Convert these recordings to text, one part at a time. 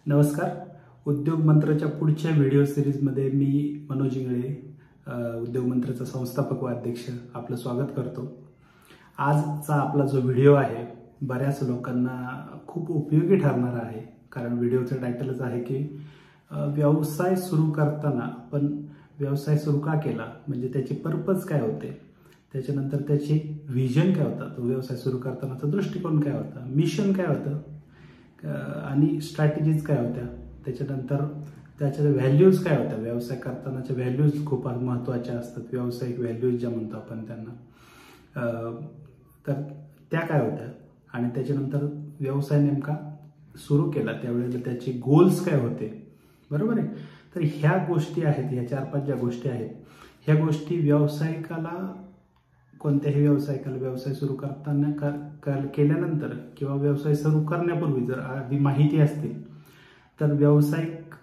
नमस्कार. उद्योग मंत्राच्या पुढच्या व्हिडिओ सिरीजमध्ये मी मनोज इंगळे, उद्योग मंत्राचा संस्थापक व अध्यक्ष, आपलं स्वागत करतो. आजचा आपला जो व्हिडिओ आहे बऱ्याच लोकांना खूप उपयोगी ठरणारा आहे. कारण व्हिडिओचं टायटलच आहे की व्यवसाय सुरू करताना आपण व्यवसाय सुरू का केला, म्हणजे त्याची पर्पज काय होते, त्याच्यानंतर त्याची व्हिजन काय होता, तो व्यवसाय सुरू करतानाचा दृष्टिकोन काय होता, मिशन काय होतं आणि स्ट्रॅटेजीज काय होत्या, त्याच्यानंतर त्याच्या व्हॅल्यूज काय होत्या. व्यवसाय करतानाच्या व्हॅल्यूज खूप महत्त्वाच्या असतात. व्यावसायिक व्हॅल्यूज ज्या म्हणतो आपण त्यांना, तर त्या काय होत्या आणि त्याच्यानंतर व्यवसाय नेमका सुरू केला त्यावेळेला त्याचे गोल्स काय होते, बरोबर आहे. तर ह्या गोष्टी आहेत, ह्या 4-5 ज्या गोष्टी आहेत, ह्या गोष्टी व्यावसायिकाला, कोणत्याही व्यावसायिकाला व्यवसाय सुरू करताना केल्यानंतर किंवा व्यवसाय सुरू करण्यापूर्वी जर आधी माहिती असतील तर व्यावसायिक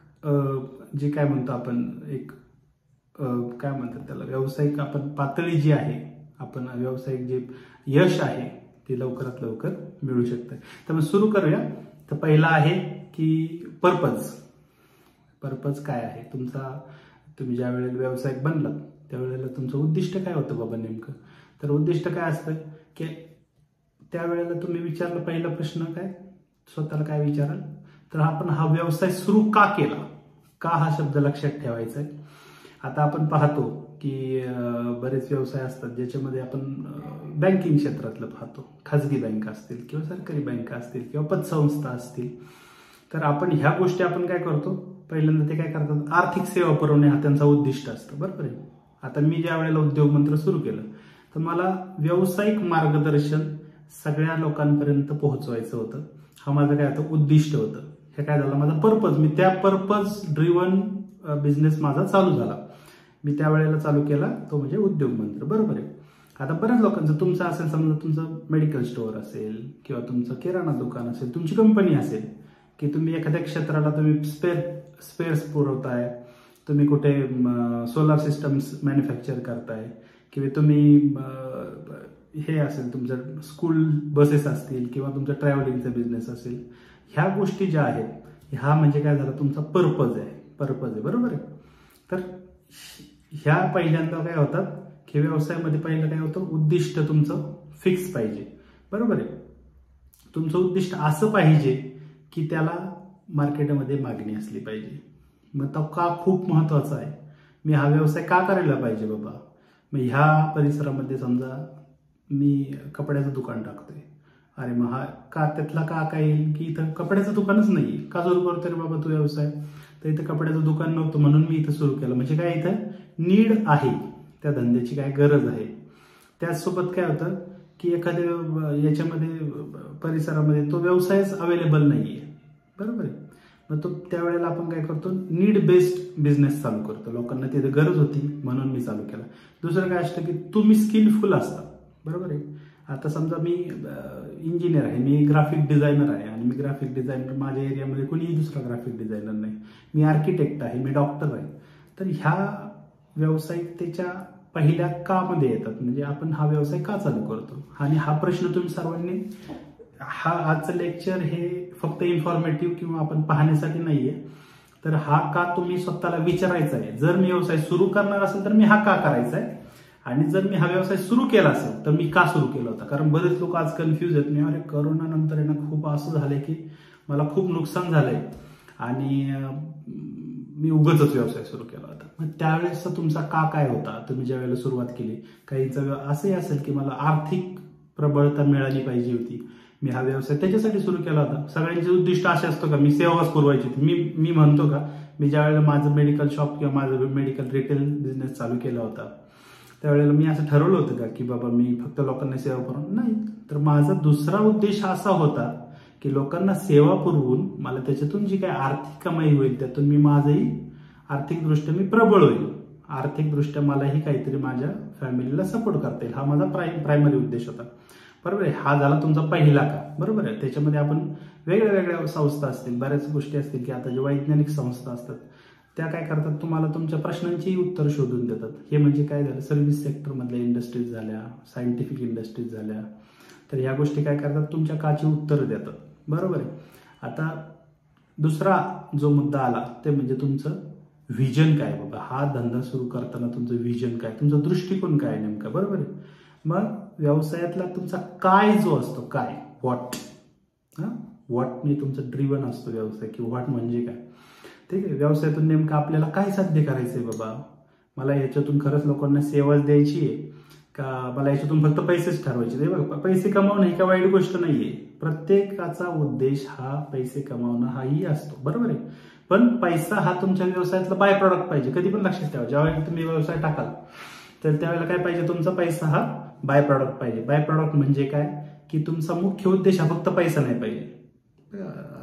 जे काय म्हणतो आपण एक काय म्हणतात त्याला, व्यावसायिक आपण पातळी जी आहे, आपण व्यावसायिक जे यश आहे ते लवकरात लवकर मिळू शकतं. तर मग सुरू करूया. तर पहिला आहे की पर्पज काय आहे तुमचा. तुम्ही ज्या वेळेला व्यावसायिक बनलात त्यावेळेला तुमचं उद्दिष्ट काय होतं बाबा नेमकं. तर उद्दिष्ट काय असतं की त्यावेळेला तुम्ही विचारलं, पहिला प्रश्न काय, स्वतःला काय विचाराल, तर आपण हा व्यवसाय सुरू का केला, का हा शब्द लक्षात ठेवायचा आहे. आता आपण पाहतो की बरेच व्यवसाय असतात ज्याच्यामध्ये आपण बँकिंग क्षेत्रातलं पाहतो, खाजगी बँका असतील किंवा सरकारी बँका असतील किंवा पतसंस्था असतील. तर आपण ह्या गोष्टी आपण काय करतो, पहिल्यांदा ते काय करतात, आर्थिक सेवा पुरवणे हा त्यांचा उद्दिष्ट असतं, बरोबर आहे. आता मी ज्या वेळेला उद्योग मंत्र सुरू केलं तर मला व्यावसायिक मार्गदर्शन सगळ्या लोकांपर्यंत पोहोचवायचं होतं. हा माझं काय होतं, उद्दिष्ट होतं. हे काय झालं, माझा पर्पज, मी त्या पर्पज ड्रिव्हन बिझनेस माझा चालू झाला. मी त्यावेळेला चालू केला तो म्हणजे उद्योग मंत्र, बरोबर आहे. आता बऱ्याच लोकांचं, तुमचं असेल समजा, तुमचं मेडिकल स्टोअर असेल किंवा तुमचं किराणा दुकान असेल, तुमची कंपनी असेल की तुम्ही एखाद्या क्षेत्राला तुम्ही स्पेअर्स पुरवताय, तुम्ही कुठे सोलार सिस्टम्स मॅन्युफॅक्चर करताय किंवा तुम्ही हे असेल तुमचं स्कूल बसेस असतील किंवा तुमचं ट्रॅव्हलिंगचा बिझनेस असेल. ह्या गोष्टी ज्या आहेत ह्या म्हणजे काय झालं, तुमचा पर्पज आहे, बरोबर आहे. तर ह्या पहिल्यांदा काय होतात की व्यवसायामध्ये पहिलं काय होतं, उद्दिष्ट तुमचं फिक्स पाहिजे, बरोबर आहे. तुमचं उद्दिष्ट असं पाहिजे की त्याला मार्केटमध्ये मागणी असली पाहिजे. मग तो का खूप महत्वाचा आहे, मी हा व्यवसाय का करायला पाहिजे बाबा. मग ह्या परिसरामध्ये समजा मी कपड्याचं दुकान टाकतोय, अरे मग हा का, त्यातला का येईल की इथं कपड्याचं दुकानच नाही, का सुरू करतोय रे बाबा तू व्यवसाय, तर इथं कपड्याचं दुकान नव्हतं म्हणून मी इथं सुरू केलं. म्हणजे काय, इथं नीड आहे, त्या धंद्याची काय गरज आहे. त्याचसोबत काय होतं की एखाद्या याच्यामध्ये परिसरामध्ये तो व्यवसायच अवेलेबल नाहीये, बरोबर आहे. मग तो त्यावेळेला आपण काय करतो, नीड बेस्ड बिझनेस चालू करतो. लोकांना तिथे गरज होती म्हणून मी चालू केला. दुसरं काय असतं की तुम्ही स्किलफुल असता, बरोबर आहे. आता समजा मी इंजिनियर आहे, मी ग्राफिक डिझायनर आहे आणि मी ग्राफिक डिझायनर, माझ्या एरियामध्ये कोणीही दुसरा ग्राफिक डिझायनर नाही, मी आर्किटेक्ट आहे, मी डॉक्टर आहे. तर ह्या व्यावसायिकतेच्या पहिल्या का मध्ये येतात, म्हणजे आपण हा व्यवसाय का चालू करतो. आणि हा प्रश्न तुम्ही सर्वांनी, हा आजचं लेक्चर हे फक्त इन्फॉर्मेटिव्ह किंवा आपण पाहण्यासाठी नाहीये, तर हा का तुम्ही स्वतःला विचारायचा आहे. जर मी व्यवसाय सुरू करणार असेल तर मी हा का करायचा आहे, आणि जर मी हा व्यवसाय सुरू केला असेल तर मी का सुरू केला होता. कारण बरेच लोक आज कन्फ्यूज आहेत. मी अरे करोना नंतर आहे ना, खूप असं झालंय की मला खूप नुकसान झालंय आणि मी उगाचच व्यवसाय सुरू केला होता. मग त्यावेळेस तुमचा का काय होता, तुम्ही ज्या वेळेला सुरुवात केली. काहींचा असंही असेल की मला आर्थिक प्रबळता मिळाली पाहिजे होती, मी हा व्यवसाय त्याच्यासाठी सुरू केला होता. सगळ्यांचे उद्दिष्ट असे असतो का, मी सेवाच पुरवायची होती. मी म्हणतो का, मी ज्या वेळेला माझं मेडिकल शॉप किंवा माझं मेडिकल रिटेल बिझनेस चालू केला होता त्यावेळेला मी असं ठरवलं होतं का की बाबा मी फक्त लोकांना सेवा पुरवून नाही. तर माझा दुसरा उद्देश असा होता की लोकांना सेवा पुरवून मला त्याच्यातून जी काही आर्थिक कमाई होईल त्यातून मी माझंही आर्थिकदृष्ट्या मी प्रबळ होईल, आर्थिकदृष्ट्या मलाही काहीतरी माझ्या फॅमिलीला सपोर्ट करता येईल. हा माझा प्रायमरी उद्देश होता, बरोबर आहे. हा झाला तुमचा पहिला का, बरोबर आहे. त्याच्यामध्ये आपण वेगळ्या वेगळ्या संस्था असतील, बऱ्याच गोष्टी असतील की आता जे वैज्ञानिक संस्था असतात त्या काय करतात, तुम्हाला तुमच्या प्रश्नांची उत्तर शोधून देतात. हे म्हणजे काय झालं, सर्व्हिस सेक्टरमधल्या इंडस्ट्रीज झाल्या, सायंटिफिक इंडस्ट्रीज झाल्या, तर ह्या गोष्टी काय करतात, तुमच्या काची उत्तरं देतात, बरोबर आहे. आता दुसरा जो मुद्दा आला ते म्हणजे तुमचं व्हिजन काय बाबा, हा धंदा सुरू करताना तुमचं व्हिजन काय, तुमचा दृष्टिकोन काय नेमका, बरोबर आहे. मग व्यवसायातला तुमचा काय जो असतो, काय व्हॉट, व्हॉटने तुमचं ड्रिव्हन असतो व्यवसाय, की व्हॉट म्हणजे काय. ठीक आहे, व्यवसायातून नेमकं आपल्याला काय साध्य करायचंय बाबा, मला याच्यातून खरंच लोकांना सेवा द्यायची आहे का मला याच्यातून फक्त पैसेच ठरवायचे. ते बघा, पैसे कमावणं ही काय वाईट गोष्ट नाहीये, प्रत्येकाचा उद्देश हा पैसे कमावणं हाही असतो, बरोबर आहे. पण पैसा हा तुमच्या व्यवसायातला बाय प्रॉडक्ट पाहिजे. कधी पण लक्षात ठेवा, ज्यावेळी तुम्ही व्यवसाय टाकाल तर त्यावेळेला काय पाहिजे, तुमचा पैसा हा बाय प्रॉडक्ट पाहिजे. बाय प्रॉडक्ट म्हणजे काय, की तुमचा मुख्य उद्देश हा फक्त पैसा नाही पाहिजे.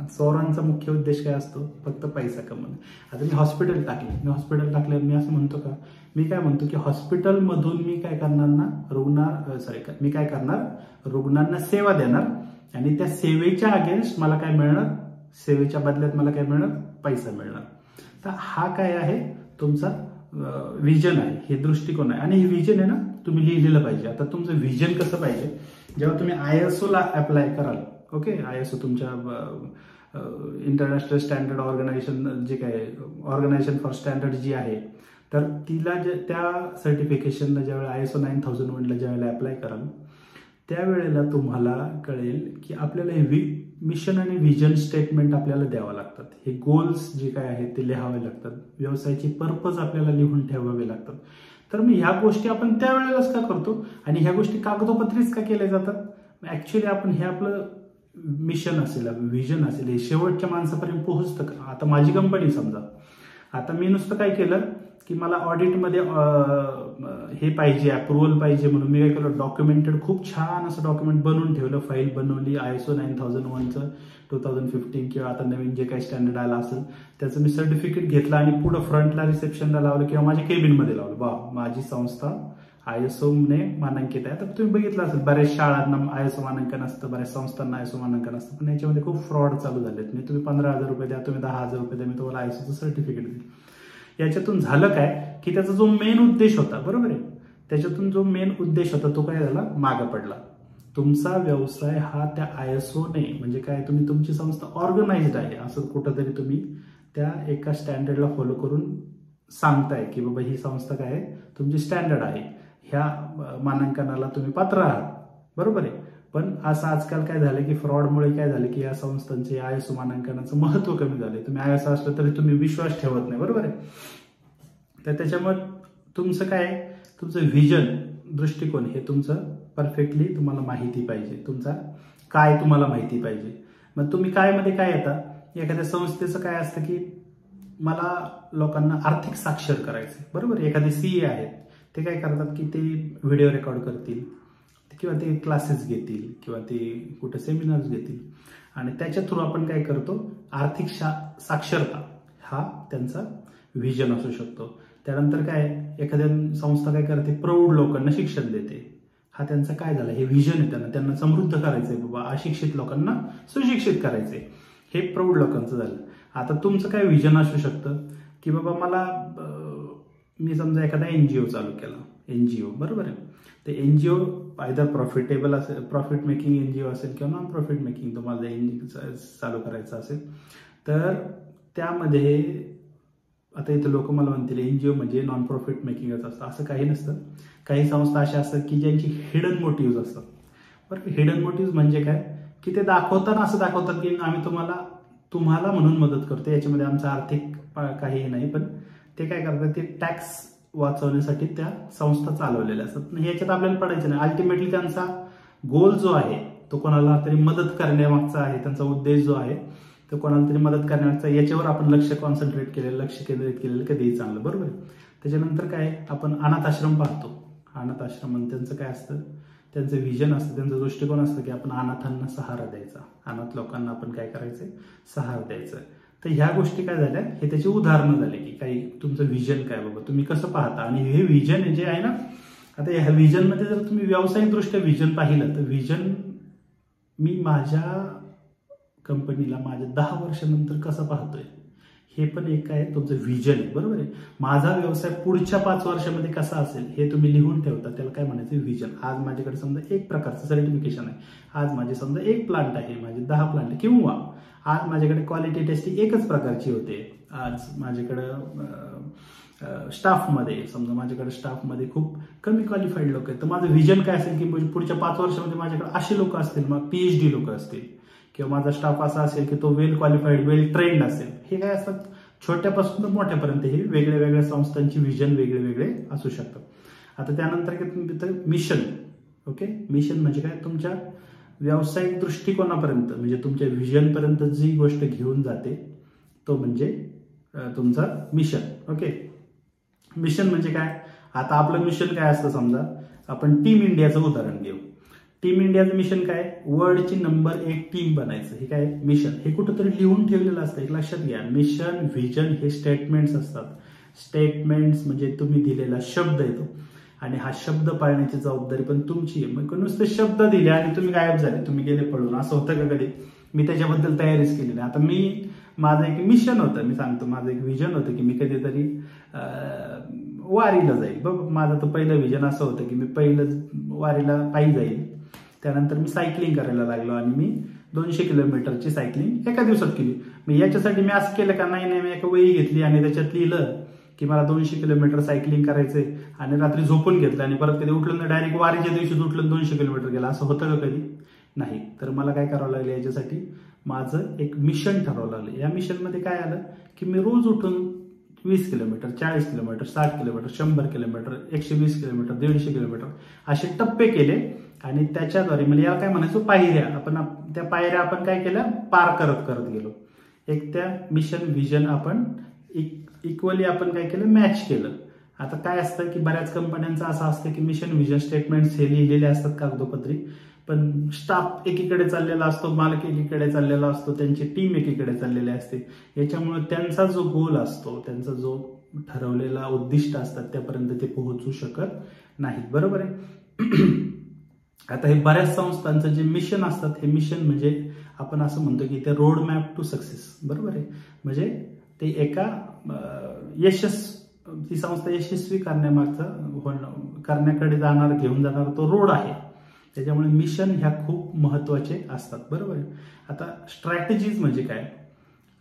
चोरांचा मुख्य उद्देश काय असतो, फक्त पैसा कमवणे. आता मी हॉस्पिटल टाकल्यावर मी असं म्हणतो का, मी काय म्हणतो की हॉस्पिटलमधून मी काय करणार ना, मी काय करणार, रुग्णांना सेवा देणार आणि त्या सेवेच्या अगेन्स्ट मला काय मिळणार, सेवेच्या बदल्यात मला काय मिळणार, पैसा मिळणार. तर हा काय आहे, तुमचा व्हिजन आहे, हे दृष्टिकोन आहे. आणि हे व्हिजन आहे ना, तुम्ही लिहिलेलं पाहिजे. आता तुमचं व्हिजन कसं पाहिजे, जेव्हा तुम्ही ISO ला अप्लाय कराल, ओके, ISO तुमच्या इंटरनॅशनल स्टँडर्ड ऑर्गनायझेशन, जे काय ऑर्गनायझेशन फॉर स्टँडर्ड जी आहे, तर तिला त्या सर्टिफिकेशनला ज्यावेळेला ISO 9001ला ज्यावेळेला अप्लाय कराल त्यावेळेला तुम्हाला कळेल की आपल्याला हे मिशन आणि व्हिजन स्टेटमेंट आपल्याला द्यावं लागतात. हे गोल्स जे काय आहेत ते लिहावे लागतात, व्यवसायाची पर्पज आपल्याला लिहून ठेवावे लागतात. तर मग ह्या गोष्टी आपण त्यावेळेलाच का करतो आणि ह्या गोष्टी कागदोपत्रीच का केल्या जातात. ऍक्च्युली आपण हे आपलं मिशन असेल, व्हिजन असेल, हे शेवटच्या माणसापर्यंत पोहोचतं का. आता माझी कंपनी समजा, आता मी नुसतं काय केलं की मला ऑडिटमध्ये हे पाहिजे, अप्रुव्हल पाहिजे म्हणून मी काय केलं, डॉक्युमेंटेड खूप छान असं डॉक्युमेंट बनवून ठेवलं, फाईल बनवली, ISO 9001चं 2015 किंवा आता नवीन जे काही स्टँडर्ड आला असेल त्याचं मी सर्टिफिकेट घेतलं आणि पुढं फ्रंटला रिसेप्शनला लावलं किंवा माझ्या केबिनमध्ये लावलं. वा, माझी संस्था ISO ने मानांकित आहे. तर तुम्ही बघितलं असेल बऱ्याच शाळांना ISO मानांकन असतं, बऱ्याच संस्थांना ISO मानांकन असतं, पण याच्यामध्ये खूप फ्रॉड चालू झालेत. तुम्ही 15,000 रुपये द्या, तुम्ही 10,000 रुपये द्या, मी तुम्हाला ISOचं सर्टिफिकेट देईन. याच्यातून झालं काय की त्याचा जो मेन उद्देश होता, बरोबर आहे, त्याच्यातून जो मेन उद्देश होता तो काय झाला, मागं पडला. तुमचा व्यवसाय हा त्या ISO ने, म्हणजे काय, तुम्ही तुमची संस्था ऑर्गनाइज्ड आहे असं कुठंतरी तुम्ही त्या एका स्टँडर्डला फॉलो करून सांगताय की बाबा ही संस्था काय आहे, तुमची स्टँडर्ड आहे, ह्या मानांकनाला तुम्ही पात्र आहात, बरोबर आहे. पण असं आजकाल काय झालं की फ्रॉडमुळे काय झालं की या संस्थांचे ISO मानांकनाचं महत्व कमी झालंय. तुम्ही ISO असलं तरी तुम्ही विश्वास ठेवत नाही, बरोबर आहे. तर त्याच्यामुळे तुमचं काय, तुमचं व्हिजन, दृष्टिकोन हे तुमचं परफेक्टली तुम्हाला माहिती पाहिजे, तुमचा काय तुम्हाला माहिती पाहिजे. मग तुम्ही काय मध्ये काय येता, एखाद्या संस्थेचं काय असतं की मला लोकांना आर्थिक साक्षर करायचं, बरोबर. एखादे CA आहेत, ते काय करतात की ते व्हिडिओ रेकॉर्ड करतील किंवा ते क्लासेस घेतील किंवा ते कुठे सेमिनार्स घेतील आणि त्याच्या थ्रू आपण काय करतो, आर्थिक साक्षरता हा त्यांचा व्हिजन असू शकतो. त्यानंतर काय, एखाद्या संस्था काय करते, प्रौढ लोकांना शिक्षण देते, हा त्यांचा काय झाला, हे व्हिजन आहे. त्यांना समृद्ध करायचंय बाबा, अशिक्षित लोकांना सुशिक्षित करायचंय, हे प्रौढ लोकांचं झालं. आता तुमचं काय व्हिजन असू शकतं की बाबा मला, मी समजा एखादा NGO चालू केला, NGO, बरोबर आहे. ते NGO आयदर प्रॉफिटेबल असेल, प्रॉफिट मेकिंग NGO असेल किंवा नॉन प्रॉफिट मेकिंग तुम्हाला चालू करायचं असेल तर त्यामध्ये आता इथे लोक मला म्हणतील NGO म्हणजे नॉन प्रॉफिट मेकिंगच असतं. असं काही नसतं. काही संस्था अशा असतात की ज्यांची हिडन मोटिव्ह असतात, बरं. हिडन मोटिव्ह म्हणजे काय की ते दाखवताना असं दाखवतात की आम्ही तुम्हाला म्हणून मदत करतो, याच्यामध्ये आमचं आर्थिक काही नाही, पण ते काय करतात, ते टॅक्स वाचवण्यासाठी त्या संस्था चालवलेल्या असतात. ह्याच्यात आपल्याला पडायचं नाही. अल्टिमेटली त्यांचा गोल जो आहे तो कोणाला तरी मदत करण्यामागचा आहे, त्यांचा उद्देश जो आहे तो कोणाला तरी मदत करण्यामागचा, याच्यावर आपण लक्ष कॉन्सन्ट्रेट केलेलं, लक्ष केंद्रित केलेलं कधीही चांगलं, बरोबर. त्याच्यानंतर काय, आपण अनाथ आश्रम पाहतो. अनाथ आश्रम त्यांचं काय असतं, त्यांचं व्हिजन असतं, त्यांचा दृष्टिकोन असतं की आपण अनाथांना सहारा द्यायचा, अनाथ लोकांना आपण काय करायचं, सहारा द्यायचं. तर ह्या गोष्टी काय झाल्या, हे त्याची उदाहरणं झाले की काही तुमचं व्हिजन काय बाबा, तुम्ही कसं पाहता. आणि हे व्हिजन जे आहे ना, आता ह्या व्हिजनमध्ये जर तुम्ही व्यावसायिकदृष्ट्या व्हिजन पाहिलं तर व्हिजन मी माझ्या कंपनीला माझ्या 10 वर्षानंतर कसं पाहतोय, हे पण एक आहे तुमचं व्हिजन आहे, बरोबर आहे. माझा व्यवसाय पुढच्या 5 वर्षामध्ये कसा असेल हे तुम्ही लिहून ठेवता, त्याला काय म्हणायचं व्हिजन. आज माझ्याकडे समजा एक प्रकारचं सर्टिफिकेशन आहे, आज माझे समजा एक प्लांट आहे, माझे 10 प्लांट आहे, किंवा आज माझ्याकडे क्वालिटी टेस्टिंग एकच प्रकारची होते, आज माझ्याकडं स्टाफमध्ये समजा माझ्याकडे स्टाफमध्ये खूप कमी क्वालिफाईड लोक आहेत, तर माझं व्हिजन काय असेल की पुढच्या 5 वर्षामध्ये माझ्याकडे असे लोक असतील, मग PhD लोक असतील, किंवा माझा स्टाफ असा असेल की तो वेल क्वालिफाईड वेल ट्रेंड असेल. हे काय असतात, छोट्यापासून मोठ्यापर्यंत हे वेगळ्या वेगळ्या संस्थांची व्हिजन वेगळे वेगळे असू शकतात. आता त्यानंतर मिशन. ओके, मिशन म्हणजे काय, तुमच्या व्यावसायिक दृष्टिकोनापर्यंत म्हणजे तुमच्या व्हिजनपर्यंत जी गोष्ट घेऊन जाते तो म्हणजे तुमचा मिशन. ओके, मिशन म्हणजे काय, आता आपलं मिशन काय असतं, समजा आपण टीम इंडियाचं उदाहरण घेऊ. टीम इंडियाचं मिशन काय, वर्ल्डची नंबर 1 टीम बनायचं. हे काय मिशन, हे कुठंतरी लिहून ठेवलेलं असतं. एक लक्षात घ्या, मिशन व्हिजन हे स्टेटमेंट्स असतात. स्टेटमेंट्स म्हणजे तुम्ही दिलेला शब्द येतो आणि हा शब्द पाळण्याची जबाबदारी पण तुमची आहे. मग नुसते शब्द दिले आणि तुम्ही गायब झाले, तुम्ही गेले पळून, असं होतं का कधी? मी त्याच्याबद्दल तयारीच केली नाही. आता माझं एक मिशन होतं, मी सांगतो, माझं एक व्हिजन होतं की मी कधीतरी वारीला जाईल. बघ, माझं तर पहिलं व्हिजन असं होतं की मी पहिलं वारीला पायी जाईल. त्यानंतर मी सायकलिंग करायला लागलो आणि मी 200 किलोमीटरची सायकलिंग एका दिवसात केली. मग याच्यासाठी मी असं केलं का, नाही मी एका वही घेतली आणि त्याच्यात लिहिलं की मला 200 किलोमीटर सायकलिंग करायचंय आणि रात्री झोपून घेतलं आणि परत कधी उठलं ना, डायरेक्ट वारीच्या दिवशी उठलं 200 किलोमीटर गेला, असं होतं का कधी? नाही. तर मला काय करावं लागलं, याच्यासाठी माझं एक मिशन ठरवावं लागलं. या मिशनमध्ये काय आलं की मी रोज उठून 20 kilometre, 40 kilometre, 60 kilometre, 100 kilometre, 120 kilometre, 150 kilometre असे टप्पे केले आणि त्याच्याद्वारे म्हणजे याला काय म्हणायचो, पायऱ्या. आपण त्या पायऱ्या आपण काय केल्या, पार करत करत गेलो. एक त्या मिशन व्हिजन आपण इक्वली आपण काय केलं, मॅच केलं. आता काय असतं की बऱ्याच कंपन्यांचं असं असतं की मिशन व्हिजन स्टेटमेंट्स हे लिहिलेले असतात कागदोपत्री, पण स्टाफ एकीकडे चाललेला असतो, मालक एकीकडे चाललेला असतो, त्यांची टीम एकीकडे चाललेली असते. याच्यामुळे त्यांचा जो गोल असतो, त्यांचा जो ठरवलेला उद्दिष्ट असतात त्यापर्यंत ते पोहोचू शकत नाहीत, बरोबर आहे. आता हे बऱ्याच संस्थांचं जे मिशन असतात, हे मिशन म्हणजे आपण असं म्हणतो की ते रोड मॅप टू सक्सेस, बरोबर आहे. म्हणजे ते एका ती संस्था यशस्वी करण्याकडे घेऊन जाणार तो रोड आहे. त्याच्यामुळे मिशन ह्या खूप महत्वाचे असतात, बरोबर आहे. आता स्ट्रॅटेजीज म्हणजे काय,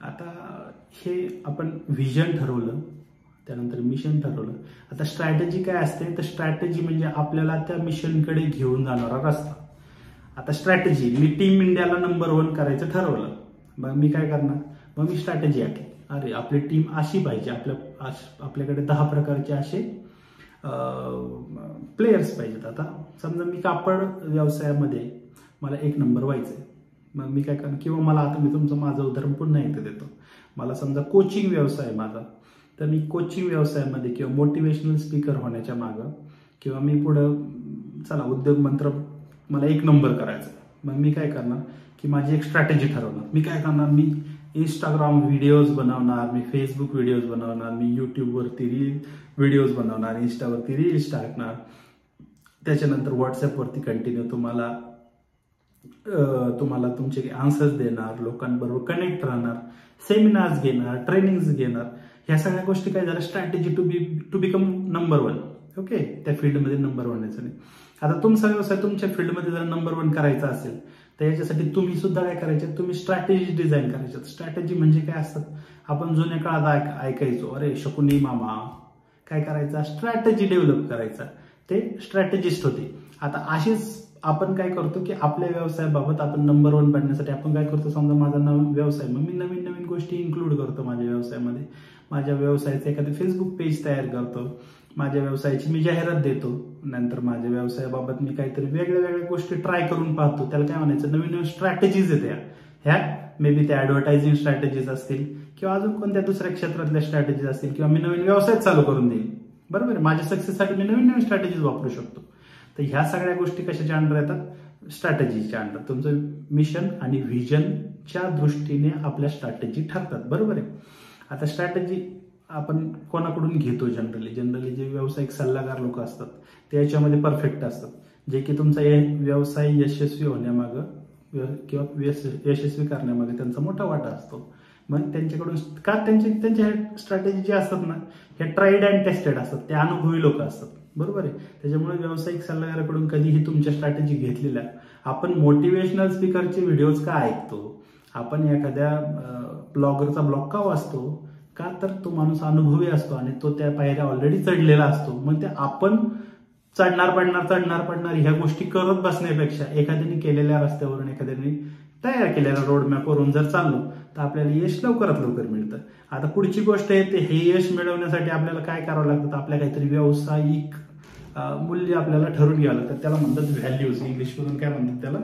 आता हे आपण व्हिजन ठरवलं, त्यानंतर मिशन ठरवलं. आता स्ट्रॅटेजी काय असते, तर स्ट्रॅटेजी म्हणजे आपल्याला त्या मिशनकडे घेऊन जाणारा रस्ता. आता स्ट्रॅटेजी, मी टीम इंडियाला नंबर 1 करायचं ठरवलं, मग मी काय करणार, मग मी स्ट्रॅटेजी आखली. अरे आपली टीम अशी पाहिजे, आपल्याकडे 10 प्रकारचे असे प्लेयर्स पाहिजेत. आता समजा मी कापड व्यवसायामध्ये मला 1 नंबर व्हायचंय, मग मी काय करणार, किंवा मला आता मी माझं उदाहरण पुन्हा एकदा देतो. मला समजा कोचिंग व्यवसाय माझा, तर मी कोचिंग व्यवसायामध्ये किंवा मोटिवेशनल स्पीकर होण्याच्या मागं, किंवा मी पुढं चला उद्योग मंत्र मला 1 नंबर करायचं, मग मी काय करणार की माझी एक स्ट्रॅटेजी ठरवणार. मी काय करणार, मी इंस्टाग्राम व्हिडिओज बनवणार, मी फेसबुक व्हिडिओज बनवणार, मी युट्यूबवरती व्हिडिओज बनवणार, इंस्टावरती रील्स टाकणार, त्याच्यानंतर व्हॉट्सअपवरती कंटिन्यू तुम्हाला तुमचे आन्सर्स देणार, लोकांबरोबर कनेक्ट राहणार, सेमिनार्स घेणार, ट्रेनिंग्स घेणार. ह्या सगळ्या गोष्टी काय झाल्या, strategy to become number 1. Okay, त्या फील्डमध्ये नंबर 1 व्हायचं नाही. आता तुमचा व्यवसाय तुमच्या फील्डमध्ये जर नंबर 1 करायचा असेल तर याच्यासाठी तुम्ही सुद्धा काय करायचे, तुम्ही स्ट्रॅटेजी डिझाईन करायच्या. स्ट्रॅटेजी म्हणजे काय असतात, आपण जुन्या काळात ऐकायचो, अरे शकुनी मामा काय करायचा, स्ट्रॅटेजी डेव्हलप करायचा, ते स्ट्रॅटेजिस्ट होते. आता अशीच आपण काय करतो की आपल्या व्यवसायाबाबत आपण नंबर 1 बनण्यासाठी आपण काय करतो, समजा माझा व्यवसाय, मग मी नवीन नवीन गोष्टी इन्क्लूड करतो माझ्या व्यवसायामध्ये. माझ्या व्यवसायाचं एखादं फेसबुक पेज तयार करतो, माझ्या व्यवसायाची मी जाहिरात देतो, नंतर माझ्या व्यवसायाबाबत मी काहीतरी वेगळ्या वेगळ्या गोष्टी ट्राय करून पाहतो. त्याला काय म्हणायचं, नवीन नवीन स्ट्रॅटेजीज येत्या. ह्या मे बी त्या ऍडव्हर्टायझिंग स्ट्रॅटेजीज असतील किंवा अजून कोणत्या दुसऱ्या क्षेत्रातल्या स्ट्रॅटेजीज असतील, किंवा मी नवीन व्यवसाय चालू करून देईल, बरोबर आहे. माझ्या सक्सेससाठी मी नवीन नवीन स्ट्रॅटेजीज वापरू शकतो. तर ह्या सगळ्या गोष्टी कशाच्या अंडर येतात, स्ट्रॅटेजीच्या अंडर. तुमचं मिशन आणि व्हिजनच्या दृष्टीने आपल्या स्ट्रॅटेजी ठरतात, बरोबर आहे. आता स्ट्रॅटेजी आपण कोणाकडून घेतो, जनरली जे व्यावसायिक सल्लागार लोक असतात ते याच्यामध्ये परफेक्ट असतात, जे की तुमचा व्यवसाय यशस्वी होण्यामागं किंवा यशस्वी करण्यामागे त्यांचा मोठा वाटा असतो, मग त्यांच्याकडून का त्यांच्या स्ट्रॅटेजी जे असतात ना हे ट्राईड अँड टेस्टेड असतात, ते अनुभवी लोक असतात, बरोबर आहे. त्याच्यामुळे व्यावसायिक सल्लागाराकडून कधीही तुमच्या स्ट्रॅटेजी घेतलेल्या, आपण मोटिवेशनल स्पीकरचे व्हिडिओज का ऐकतो, आपण एखाद्या ब्लॉगरचा ब्लॉग का वाचतो, का तर तो माणूस अनुभवी असतो आणि तो त्या पायऱ्या ऑलरेडी चढलेला असतो. मग ते आपण चढणार पडणार ह्या गोष्टी करत बसण्यापेक्षा एखाद्याने केलेल्या रस्त्यावरून, एखाद्याने तयार केलेल्या रोडमॅपवरून जर चाललो तर आपल्याला यश लवकरात लवकर मिळतं. आता पुढची गोष्ट आहे ते हे यश मिळवण्यासाठी आपल्याला काय करावं लागतं, तर आपल्या काहीतरी व्यावसायिक मूल्य आपल्याला ठरवून घ्यावं लागतं. त्याला म्हणतात व्हॅल्यूज, इंग्लिशमधून काय म्हणतात त्याला,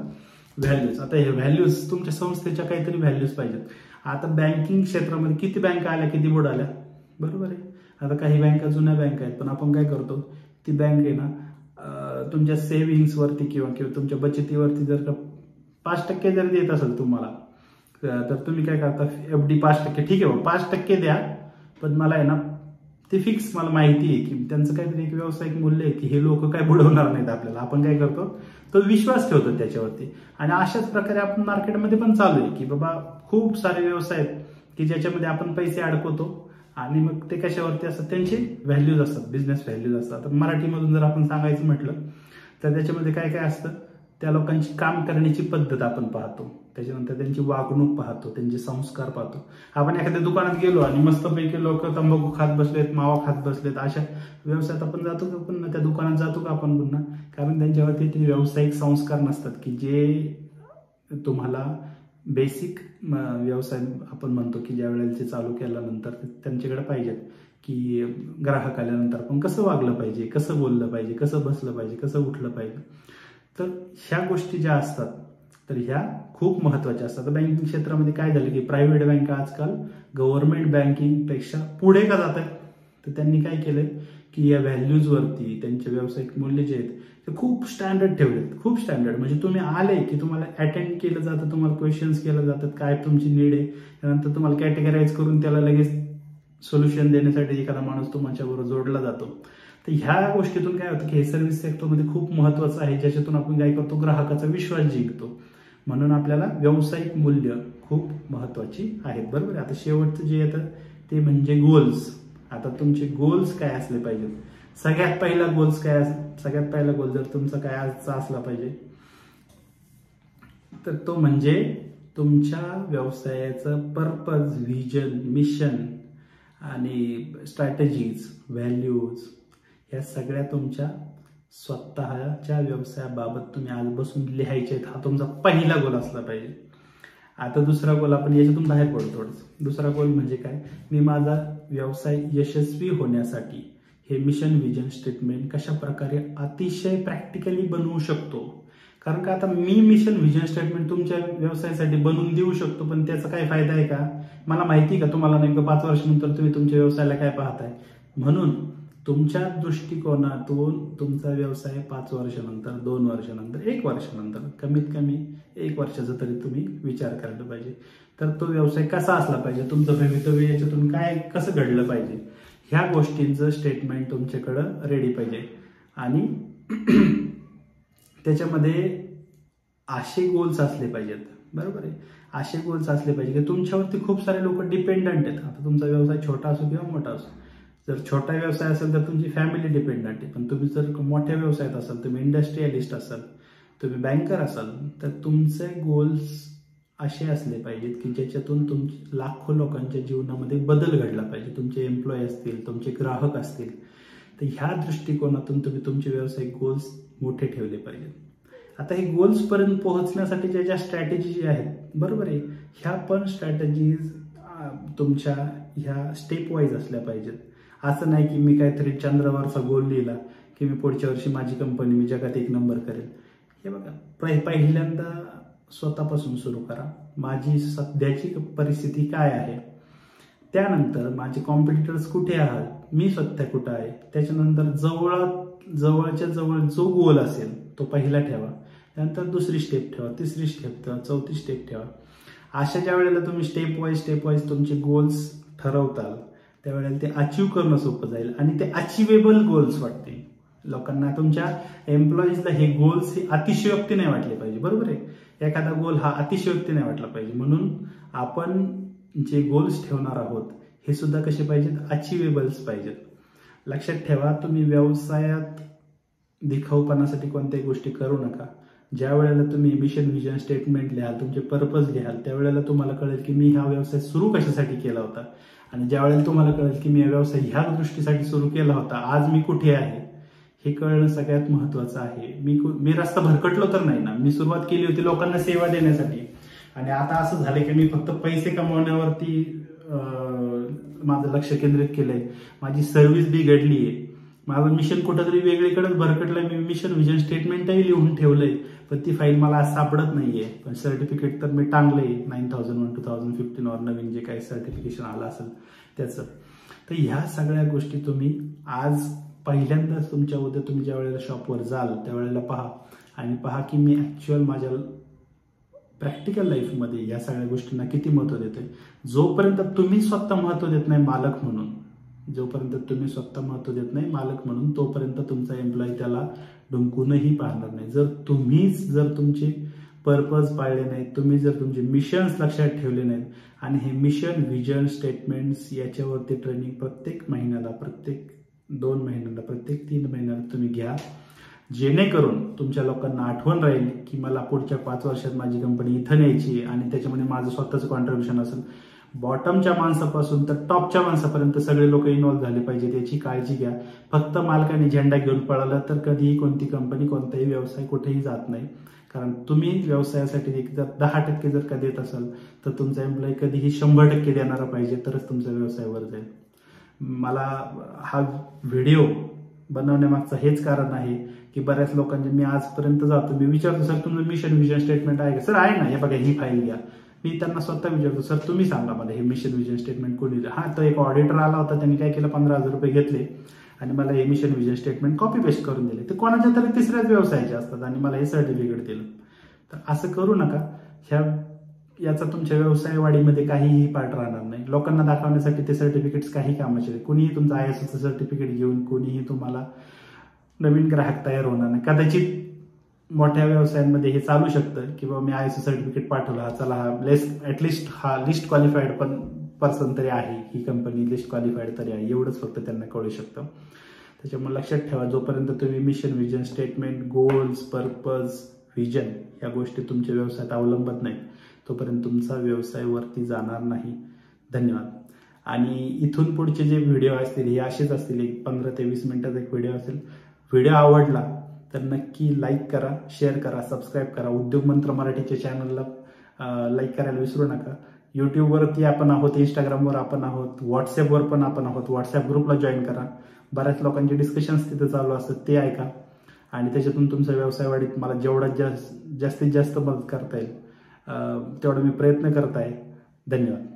व्हॅल्यूज. आता हे व्हॅल्यूज तुमच्या संस्थेच्या काहीतरी व्हॅल्यूज पाहिजेत. आता बँकिंग क्षेत्रामध्ये किती बँका आल्या, किती बोर्ड आल्या, बरोबर आहे. आता काही बँका जुन्या बँका आहेत, पण आपण काय करतो, ती बँक आहे ना तुमच्या सेव्हिंग्सवरती किंवा तुमच्या बचतीवरती जर का 5% जर देत असेल तुम्हाला, तर तुम्ही काय करता, FD 5%, ठीक आहे 5% द्या, पण मला आहे ना ते फिक्स, मला माहिती आहे की त्यांचं काहीतरी एक व्यावसायिक मूल्य आहे की हे लोक काय बुडवणार नाहीत आपल्याला. आपण काय करतो, तो विश्वास ठेवतो त्याच्यावरती. आणि अशाच प्रकारे आपण मार्केटमध्ये पण चालू आहे की बाबा खूप सारे व्यवसाय आहेत की ज्याच्यामध्ये आपण पैसे अडकवतो आणि मग ते कशावरती असतात, त्यांचे व्हॅल्यूज असतात, बिझनेस व्हॅल्यूज असतात. तर मराठीमधून जर आपण सांगायचं म्हटलं तर त्याच्यामध्ये काय काय असतं, त्या लोकांची काम करण्याची पद्धत आपण पाहतो, त्याच्यानंतर त्यांची वागणूक पाहतो, त्यांचे संस्कार पाहतो. आपण एखाद्या दुकानात गेलो आणि मस्तपैकी लोक तंबाखू खात बसलेत, मावा खात बसलेत, अशा व्यवसायात आपण जातो का पुन्हा, त्या दुकानात जातो का आपण पुन्हा, कारण त्यांच्यावरती ते व्यावसायिक संस्कार नसतात की जे तुम्हाला बेसिक व्यवसाय आपण म्हणतो की ज्या वेळेला ते चालू केल्यानंतर त्यांच्याकडे पाहिजेत की ग्राहक आल्यानंतर आपण कसं वागलं पाहिजे, कसं बोललं पाहिजे, कसं बसलं पाहिजे, कसं उठलं पाहिजे. तर ह्या गोष्टी ज्या असतात तर ह्या खूप महत्वाच्या असतात. बँकिंग क्षेत्रामध्ये काय झालं की प्रायव्हेट बँका आजकाल गव्हर्नमेंट बँकिंगपेक्षा पुढे का जात आहेत, तर त्यांनी काय केलंय की या व्हॅल्यूजवरती त्यांचे व्यावसायिक मूल्य जे आहेत ते खूप स्टँडर्ड ठेवलेत, खूप स्टँडर्ड. म्हणजे तुम्ही आले की तुम्हाला अटेंड केलं जातं, तुम्हाला क्वेश्चन्स केलं जातात, काय तुमची नीड आहे, त्यानंतर तुम्हाला कॅटेगराईज करून त्याला लगेच सोल्युशन देण्यासाठी एखादा माणूस तुमच्याबरोबर जोडला जातो. तर ह्या गोष्टीतून काय होतं की हे सर्व्हिस सेक्टरमध्ये खूप महत्वाचं आहे, ज्याच्यातून आपण काय करतो, ग्राहकाचा विश्वास जिंकतो. म्हणून आपल्याला व्यावसायिक मूल्य खूप महत्वाची आहेत, बरोबर. आता शेवटचं जे येतं ते म्हणजे गोल्स. आता तुमचे गोल्स काय असले पाहिजेत. सगळ्यात पहिला गोल्स काय, सगळ्यात पहिला गोल जर तुमचा काय आजचा असला पाहिजे तर तो म्हणजे तुमच्या व्यवसायाचं पर्पज, व्हिजन, मिशन आणि स्ट्रॅटेजीज, व्हॅल्यूज या सगळ्या तुमच्या स्वतःच्या व्यवसायाबाबत तुम्ही आज बसून लिहायचे आहेत. हा तुमचा पहिला गोल असला पाहिजे. आता दुसरा गोल, आपण याच्यातून बाहेर पडतो थोडंसं. दुसरा गोल म्हणजे काय, मी माझा व्यवसाय यशस्वी होण्यासाठी हे मिशन, व्हिजन, स्टेटमेंट कशा प्रकारे अतिशय प्रॅक्टिकली बनवू शकतो. कारण का आता मी मिशन, व्हिजन, स्टेटमेंट तुमच्या व्यवसायासाठी बनवून देऊ शकतो, पण त्याचा काय फायदा आहे का, मला माहिती आहे का तुम्हाला नेमकं 5 वर्षानंतर तुम्ही तुमच्या व्यवसायाला काय पाहताय. म्हणून तुमच्या दृष्टिकोनातून तुमचा व्यवसाय 5 वर्षानंतर, 2 वर्षानंतर, 1 वर्षानंतर, कमीत कमी 1 वर्षाचा तरी तुम्ही विचार करायला पाहिजे. तर तो व्यवसाय कसा असला पाहिजे, तुमचं भवितव्य याच्यातून काय कसं घडलं पाहिजे, ह्या गोष्टींचं स्टेटमेंट तुमच्याकडं रेडी पाहिजे. आणि त्याच्यामध्ये असे गोल्स असले पाहिजेत, बरोबर आहे. असे गोल्स असले पाहिजे की तुमच्यावरती खूप सारे लोक डिपेंडंट आहेत. आता तुमचा व्यवसाय छोटा असो किंवा मोठा असो, जर छोटा व्यवसाय असेल तर तुमची फॅमिली डिपेंडंट आहे, पण तुम्ही जर मोठ्या व्यवसायात असाल, तुम्ही इंडस्ट्रियलिस्ट असाल, तुम्ही बँकर असाल, तर तुमचे गोल्स असे असले पाहिजेत की ज्याच्यातून लाखो लोकांच्या जीवनामध्ये बदल घडला पाहिजे. तुमचे एम्प्लॉय असतील, तुमचे ग्राहक असतील, तर ह्या दृष्टिकोनातून तुम्ही तुमचे व्यावसायिक गोल्स मोठे ठेवले पाहिजेत. आता हे गोल्स पर्यंत पोहोचण्यासाठी ज्या स्ट्रॅटेजी ज्या आहेत, बरोबर आहे, ह्या पण स्ट्रॅटेजीज तुमच्या ह्या स्टेप वाईज असल्या पाहिजेत. असं नाही की मी काहीतरी चंद्रावरचा गोल लिहिला की मी पुढच्या वर्षी माझी कंपनी मी जगात 1 नंबर करेल. हे बघा, पहिल्यांदा स्वतःपासून सुरू करा. माझी सध्याची परिस्थिती काय आहे, त्यानंतर माझे कॉम्पिटिटर्स कुठे आहात, मी सध्या कुठं आहे, त्याच्यानंतर जवळच्या जवळ जो गोल असेल तो पहिला ठेवा, त्यानंतर दुसरी स्टेप ठेवा, तिसरी स्टेप ठेवा, चौथी स्टेप ठेवा. अशा ज्या वेळेला तुम्ही स्टेप वाईज तुमचे गोल्स ठरवताल त्यावेळेला ते अचीव्ह करणं सोपं जाईल आणि ते अचिवेबल गोल्स वाटतील लोकांना. तुमच्या एम्प्लॉईजला हे गोल्स हे अतिशयोक्ती नाही वाटले पाहिजे, बरोबर आहे. एखादा गोल हा अतिशयोक्ती नाही वाटला पाहिजे. म्हणून आपण जे गोल्स ठेवणार आहोत हे सुद्धा कसे पाहिजेत, अचिवेबल्स पाहिजेत. लक्षात ठेवा, तुम्ही व्यवसायात दिखाऊपणासाठी कोणत्याही गोष्टी करू नका. ज्या वेळेला तुम्ही मिशन व्हिजन स्टेटमेंट लिहाल, तुमचे पर्पज लिहाल, त्यावेळेला तुम्हाला कळेल की मी हा व्यवसाय सुरू कशासाठी केला होता. आणि ज्या वेळेला तुम्हाला कळेल की मी हा व्यवसाय ह्या दृष्टीसाठी सुरू केला होता, आज मी कुठे आहे हे कळणं सगळ्यात महत्वाचं आहे. मी रस्ता भरकटलो तर नाही ना, मी सुरुवात केली होती लोकांना सेवा देण्यासाठी, आणि आता असं झालं की मी फक्त पैसे कमवण्यावरती माझं लक्ष केंद्रित केलंय. माझी सर्व्हिस बिघडली आहे, माझं मिशन कुठंतरी वेगळीकडेच भरकटलंय. मी मिशन व्हिजन स्टेटमेंटही लिहून ठेवलंय, पण ती फाईल मला आज सापडत नाहीये. पण सर्टिफिकेट तर मी टांगलंय 9001 2015 और नवीन जे काही सर्टिफिकेशन आलं असेल त्याचं. तर ह्या सगळ्या गोष्टी तुम्ही आज पहिल्यांदाच तुमच्या उद्या तुम्ही ज्या वेळेला शॉपवर जाल त्यावेळेला पहा, आणि पहा की मी ऍक्च्युअल माझ्या प्रॅक्टिकल लाईफमध्ये या सगळ्या गोष्टींना किती महत्व देतोय. जोपर्यंत तुम्ही स्वतः महत्व देत नाही मालक म्हणून, जोपर्यंत तुम्ही स्वतः महत्व देत नाही मालक म्हणून, तोपर्यंत तुमचा एम्प्लॉई त्याला डुंकूनही पाहणार नाही. जर तुमचे पर्पज पाळले नाहीत, तुम्ही जर तुमचे मिशन्स लक्षात ठेवले नाहीत, आणि हे मिशन व्हिजन स्टेटमेंट्स याच्यावरती ट्रेनिंग प्रत्येक महिन्याला, प्रत्येक 2 महिन्याला, प्रत्येक 3 महिन्याला तुम्ही घ्या, जेणेकरून तुमच्या लोकांना आठवण राहील की मला पुढच्या 5 वर्षात माझी कंपनी इथं न्यायची, आणि त्याच्यामध्ये माझं स्वतःचं कॉन्ट्रीब्युशन असेल. बॉटमच्या माणसापासून तर टॉपच्या माणसापर्यंत सगळे लोक इन्व्हॉल्व्ह झाले पाहिजेत, याची काळजी घ्या. फक्त मालकाने झेंडा घेऊन पळाला तर कधीही कोणती कंपनी, कोणताही व्यवसाय कुठेही जात नाही. कारण तुम्ही व्यवसायासाठी जर 10% जर का देत असाल तर तुमचा एम्प्लॉई कधीही 100% देणारा पाहिजे, तरच तुमचा व्यवसाय वर जाईल. मला हा व्हिडिओ बनवण्यामागचं हेच कारण आहे की बऱ्याच लोकांचे, मी आजपर्यंत जातो, मी विचारतो सर तुमचं मिशन व्हिजन स्टेटमेंट आहे का? सर आहे ना, हे बघा ही फाईल घ्या. मी त्यांना स्वतः विचारतो सर तुम्ही सांगा मला हे मिशन व्हिजन स्टेटमेंट कोणी दिलं. हा, तर एक ऑडिटर आला होता, त्यांनी काय केलं 15,000 रुपये घेतले आणि मला हे mission vision statement copy paste करून दिले. ते कोणाच्या तरी तिसऱ्याच व्यवसायाचे असतात आणि मला हे सर्टिफिकेट दिलं. तर असं करू नका. याचा तुमच्या व्यवसाय वाढीमध्ये काहीही पार्ट राहणार नाही. लोकांना दाखवण्यासाठी ते सर्टिफिकेट्स काही कामाचे नाही. कुणीही तुमचं ISOचं सर्टिफिकेट घेऊन कोणीही तुम्हाला नवीन ग्राहक तयार होणार नाही. कदाचित मोठ्या व्यवसायांमध्ये हे चालू शकतं की बाबा मी ISO सर्टिफिकेट पाठवलं, हा चला हा ऍटलिस्ट हा लिस्ट क्वालिफाईड पर्सन तरी आहे, ही कंपनी लिस्ट क्वालिफाईड तरी आहे, एवढंच फक्त त्यांना कळू शकतं. त्याच्यामुळे लक्षात ठेवा, जोपर्यंत तुम्ही mission vision statement, goals, purpose, vision या गोष्टी तुमच्या व्यवसायात अवलंबत नाहीत, तोपर्यंत तुमचा व्यवसाय वरती जाणार नाही. धन्यवाद. आणि इथून पुढचे जे व्हिडिओ असतील हे असेच असतील, एक 15 ते 20 मिनिटाचा एक व्हिडिओ असेल. व्हिडिओ आवडला तर नक्की लाईक करा, शेअर करा, सबस्क्राईब करा. उद्योग मंत्र मराठीच्या चॅनलला लाईक करायला विसरू नका. युट्यूबवरती आपण आहोत, इंस्टाग्रामवर आपण आहोत, व्हॉट्सअपवर पण आपण आहोत. व्हॉट्सअप ग्रुपला जॉईन करा. बऱ्याच लोकांचे डिस्कशन्स तिथे चालू असतात, ते ऐका आणि त्याच्यातून तुमचा व्यवसाय वाढीत मला जेवढा जास्तीत जास्त मदत करता येईल तेवढा मी प्रयत्न करत आहे. धन्यवाद.